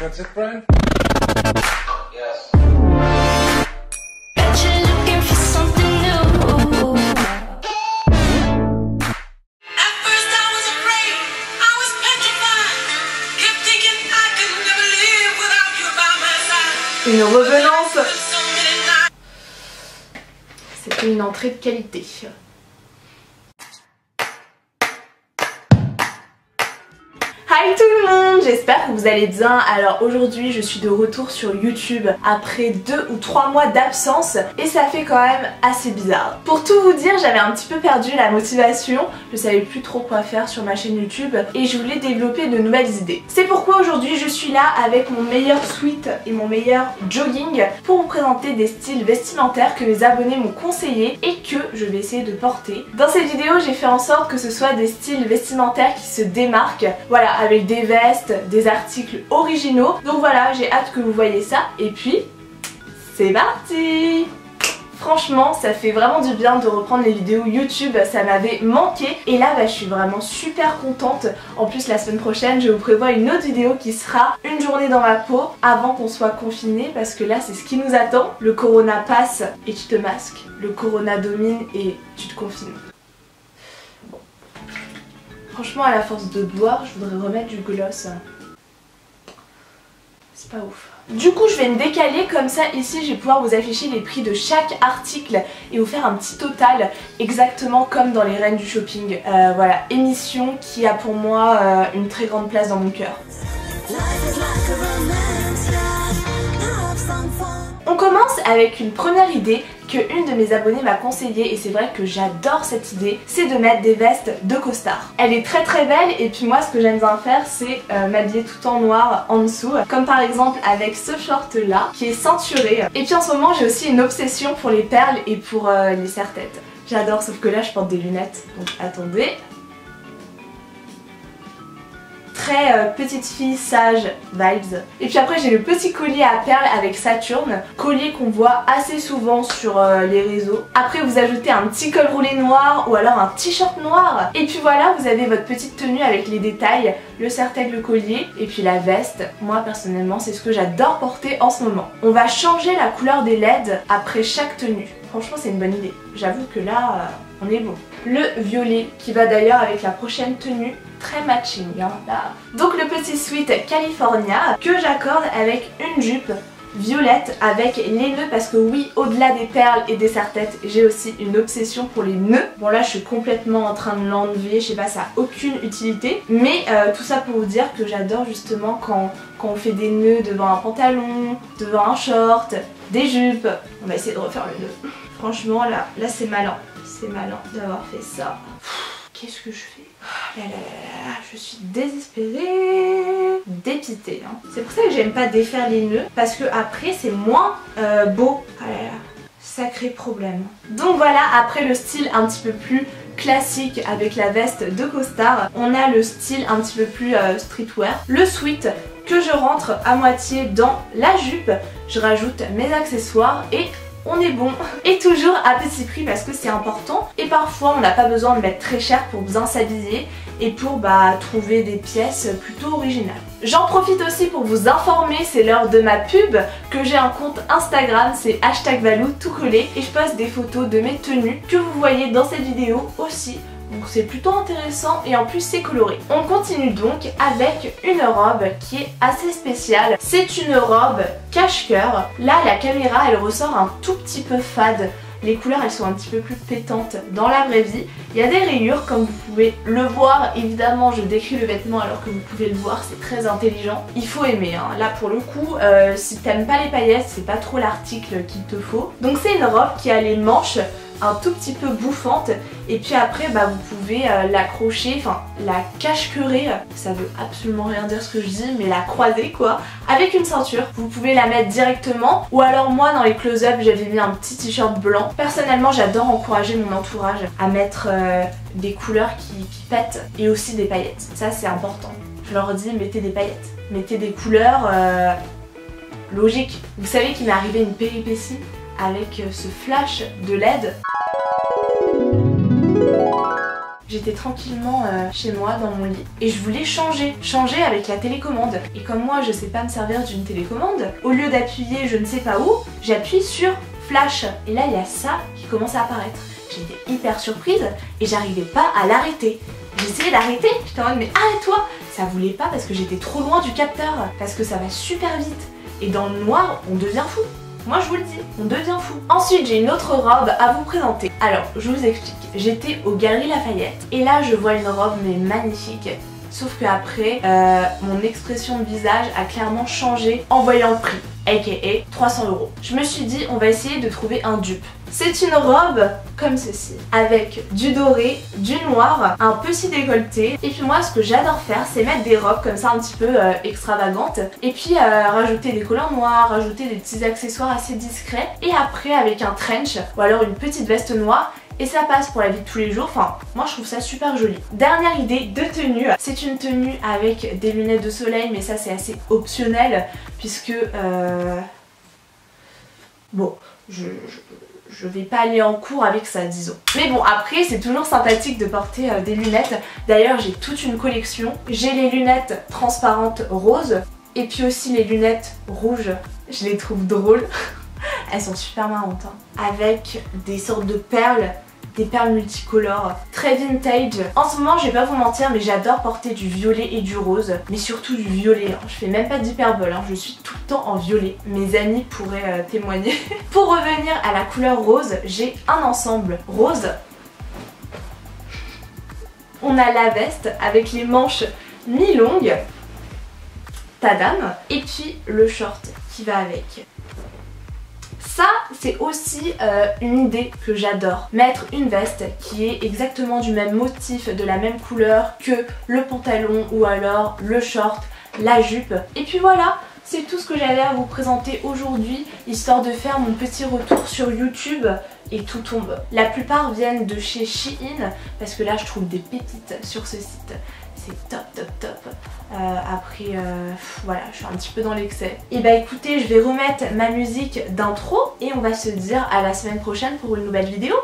That's it, Brian? Yes. Bet you're looking for something new. At first I was afraid, I was petrified. Kept thinking I could never live without you by my side. Une revenance. So many nights. C'était une entrée de qualité. Hi tout le monde, j'espère que vous allez bien. Alors aujourd'hui je suis de retour sur YouTube après 2 ou 3 mois d'absence et ça fait quand même assez bizarre. Pour tout vous dire, j'avais un petit peu perdu la motivation, je savais plus trop quoi faire sur ma chaîne YouTube et je voulais développer de nouvelles idées. C'est pourquoi aujourd'hui je suis là avec mon meilleur sweat et mon meilleur jogging pour vous présenter des styles vestimentaires que mes abonnés m'ont conseillé et que je vais essayer de porter. Dans cette vidéo j'ai fait en sorte que ce soit des styles vestimentaires qui se démarquent, voilà, avec des vestes, des articles originaux. Donc voilà, j'ai hâte que vous voyez ça. Et puis, c'est parti! Franchement, ça fait vraiment du bien de reprendre les vidéos YouTube, ça m'avait manqué. Et là, je suis vraiment super contente. En plus, la semaine prochaine, je vous prévois une autre vidéo qui sera une journée dans ma peau avant qu'on soit confiné. Parce que là, c'est ce qui nous attend. Le corona passe et tu te masques. Le corona domine et tu te confines. Franchement, à la force de boire, je voudrais remettre du gloss. C'est pas ouf. Du coup, je vais me décaler comme ça. Ici, je vais pouvoir vous afficher les prix de chaque article et vous faire un petit total, exactement comme dans les reines du shopping. Voilà, émission qui a pour moi une très grande place dans mon cœur. On commence avec une première idée que une de mes abonnées m'a conseillé et c'est vrai que j'adore cette idée, c'est de mettre des vestes de costard. Elle est très très belle et puis moi ce que j'aime bien faire c'est m'habiller tout en noir en dessous, comme par exemple avec ce short là qui est ceinturé. Et puis en ce moment j'ai aussi une obsession pour les perles et pour les serre-têtes. J'adore, sauf que là je porte des lunettes, donc attendez. Très petite fille sage vibes. Et puis après j'ai le petit collier à perles avec Saturne, collier qu'on voit assez souvent sur les réseaux. Après vous ajoutez un petit col roulé noir ou alors un t-shirt noir. Et puis voilà, vous avez votre petite tenue avec les détails, le serre-tête, le collier et puis la veste. Moi personnellement c'est ce que j'adore porter en ce moment. On va changer la couleur des LED après chaque tenue. Franchement c'est une bonne idée. J'avoue que là on est bon. Le violet qui va d'ailleurs avec la prochaine tenue, très matching hein, là. Donc le petit sweat California que j'accorde avec une jupe violette avec les nœuds parce que oui, au-delà des perles et des serre-têtes, j'ai aussi une obsession pour les nœuds. Bon là je suis complètement en train de l'enlever, je sais pas, ça a aucune utilité. Mais tout ça pour vous dire que j'adore justement quand on fait des nœuds devant un pantalon, devant un short, des jupes. On va essayer de refaire le nœud. Franchement là c'est malin. C'est malin d'avoir fait ça. Qu'est-ce que je fais? Là, je suis désespérée, dépitée. Hein. C'est pour ça que j'aime pas défaire les nœuds, parce que après c'est moins beau. Ah là là, sacré problème. Donc voilà, après le style un petit peu plus classique avec la veste de costard, on a le style un petit peu plus streetwear. Le sweat que je rentre à moitié dans la jupe, je rajoute mes accessoires et on est bon. Et toujours à petit prix parce que c'est important et parfois on n'a pas besoin de mettre très cher pour bien s'habiller et pour trouver des pièces plutôt originales. J'en profite aussi pour vous informer, c'est l'heure de ma pub, que j'ai un compte Instagram, c'est #Valou tout collé et je poste des photos de mes tenues que vous voyez dans cette vidéo aussi. Donc c'est plutôt intéressant et en plus c'est coloré. On continue donc avec une robe qui est assez spéciale. C'est une robe cache-cœur. Là la caméra elle ressort un tout petit peu fade. Les couleurs elles sont un petit peu plus pétantes dans la vraie vie. Il y a des rayures comme vous pouvez le voir. Évidemment je décris le vêtement alors que vous pouvez le voir, c'est très intelligent. Il faut aimer hein. Là pour le coup si t'aimes pas les paillettes c'est pas trop l'article qu'il te faut. Donc c'est une robe qui a les manches un tout petit peu bouffante et puis après vous pouvez l'accrocher, enfin la cache-queurer, ça veut absolument rien dire ce que je dis mais la croiser quoi, avec une ceinture. Vous pouvez la mettre directement ou alors moi dans les close-up j'avais mis un petit t-shirt blanc. Personnellement j'adore encourager mon entourage à mettre des couleurs qui pètent et aussi des paillettes, ça c'est important. Je leur dis mettez des paillettes, mettez des couleurs logiques. Vous savez qu'il m'est arrivé une péripétie avec ce flash de LED. J'étais tranquillement chez moi dans mon lit et je voulais changer avec la télécommande. Et comme moi je sais pas me servir d'une télécommande, au lieu d'appuyer je ne sais pas où, j'appuie sur flash. Et là il y a ça qui commence à apparaître. J'étais hyper surprise et j'arrivais pas à l'arrêter. J'essayais d'arrêter, j'étais en mode mais arrête-toi. Ça voulait pas parce que j'étais trop loin du capteur, parce que ça va super vite. Et dans le noir, on devient fou. Moi je vous le dis, on devient fou. Ensuite j'ai une autre robe à vous présenter. Alors je vous explique, j'étais aux Galeries Lafayette et là je vois une robe mais magnifique. Sauf qu'après, mon expression de visage a clairement changé en voyant le prix, aka 300 €. Je me suis dit, on va essayer de trouver un dupe. C'est une robe comme ceci, avec du doré, du noir, un petit décolleté. Et puis moi, ce que j'adore faire, c'est mettre des robes comme ça un petit peu extravagantes. Et puis rajouter des collants noirs, rajouter des petits accessoires assez discrets. Et après, avec un trench ou alors une petite veste noire. Et ça passe pour la vie de tous les jours, enfin moi je trouve ça super joli. Dernière idée de tenue, c'est une tenue avec des lunettes de soleil mais ça c'est assez optionnel puisque bon je vais pas aller en cours avec ça disons. Mais bon après c'est toujours sympathique de porter des lunettes. D'ailleurs j'ai toute une collection, j'ai les lunettes transparentes roses et puis aussi les lunettes rouges, je les trouve drôles. Elles sont super marrantes hein. Avec des sortes de perles, des perles multicolores, très vintage. En ce moment je vais pas vous mentir mais j'adore porter du violet et du rose, mais surtout du violet hein. Je fais même pas d'hyperbole hein. Je suis tout le temps en violet, mes amis pourraient témoigner. Pour revenir à la couleur rose, j'ai un ensemble rose. On a la veste avec les manches mi-longues, tadam, et puis le short qui va avec. Ça, c'est aussi une idée que j'adore. Mettre une veste qui est exactement du même motif, de la même couleur que le pantalon ou alors le short, la jupe. Et puis voilà, c'est tout ce que j'avais à vous présenter aujourd'hui, histoire de faire mon petit retour sur YouTube. Et tout tombe. La plupart viennent de chez Shein, parce que là je trouve des pépites sur ce site. C'est top top top. Après voilà, je suis un petit peu dans l'excès. Et bah écoutez, je vais remettre ma musique d'intro et on va se dire à la semaine prochaine pour une nouvelle vidéo.